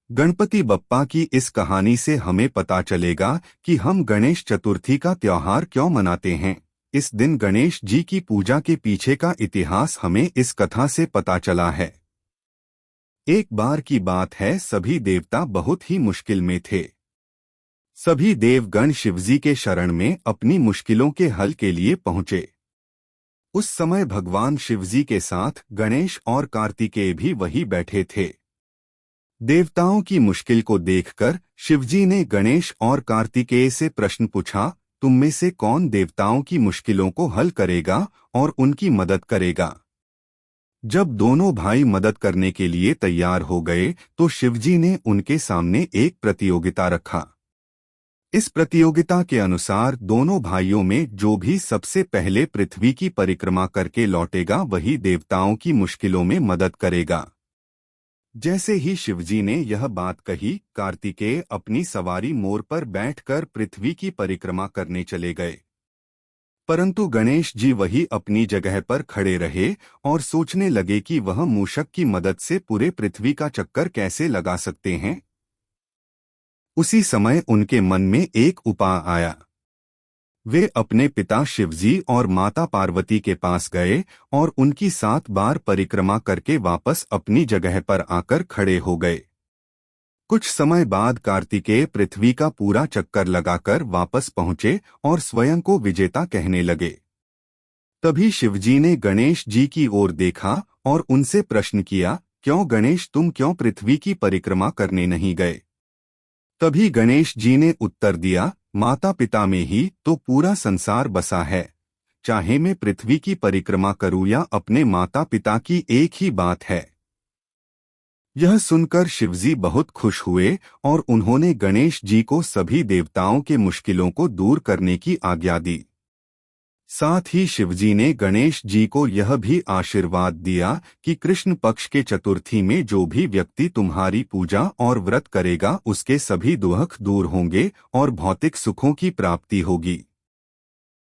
गणपति बप्पा की इस कहानी से हमें पता चलेगा कि हम गणेश चतुर्थी का त्योहार क्यों मनाते हैं। इस दिन गणेश जी की पूजा के पीछे का इतिहास हमें इस कथा से पता चला है। एक बार की बात है, सभी देवता बहुत ही मुश्किल में थे। सभी देवगण शिवजी के शरण में अपनी मुश्किलों के हल के लिए पहुंचे। उस समय भगवान शिवजी के साथ गणेश और कार्तिकेय भी वहीं बैठे थे। देवताओं की मुश्किल को देखकर शिवजी ने गणेश और कार्तिकेय से प्रश्न पूछा, तुम में से कौन देवताओं की मुश्किलों को हल करेगा और उनकी मदद करेगा। जब दोनों भाई मदद करने के लिए तैयार हो गए तो शिवजी ने उनके सामने एक प्रतियोगिता रखा। इस प्रतियोगिता के अनुसार दोनों भाइयों में जो भी सबसे पहले पृथ्वी की परिक्रमा करके लौटेगा वही देवताओं की मुश्किलों में मदद करेगा। जैसे ही शिवजी ने यह बात कही, कार्तिकेय अपनी सवारी मोर पर बैठकर पृथ्वी की परिक्रमा करने चले गए। परंतु गणेश जी वही अपनी जगह पर खड़े रहे और सोचने लगे कि वह मूषक की मदद से पूरे पृथ्वी का चक्कर कैसे लगा सकते हैं। उसी समय उनके मन में एक उपाय आया। वे अपने पिता शिवजी और माता पार्वती के पास गए और उनकी 7 बार परिक्रमा करके वापस अपनी जगह पर आकर खड़े हो गए। कुछ समय बाद कार्तिकेय पृथ्वी का पूरा चक्कर लगाकर वापस पहुंचे और स्वयं को विजेता कहने लगे। तभी शिवजी ने गणेश जी की ओर देखा और उनसे प्रश्न किया, क्यों गणेश, तुम क्यों पृथ्वी की परिक्रमा करने नहीं गए। तभी गणेश जी ने उत्तर दिया, माता पिता में ही तो पूरा संसार बसा है। चाहे मैं पृथ्वी की परिक्रमा करूं या अपने माता पिता की, एक ही बात है। यह सुनकर शिवजी बहुत खुश हुए और उन्होंने गणेश जी को सभी देवताओं के मुश्किलों को दूर करने की आज्ञा दी। साथ ही शिवजी ने गणेश जी को यह भी आशीर्वाद दिया कि कृष्ण पक्ष के चतुर्थी में जो भी व्यक्ति तुम्हारी पूजा और व्रत करेगा उसके सभी दुख दूर होंगे और भौतिक सुखों की प्राप्ति होगी।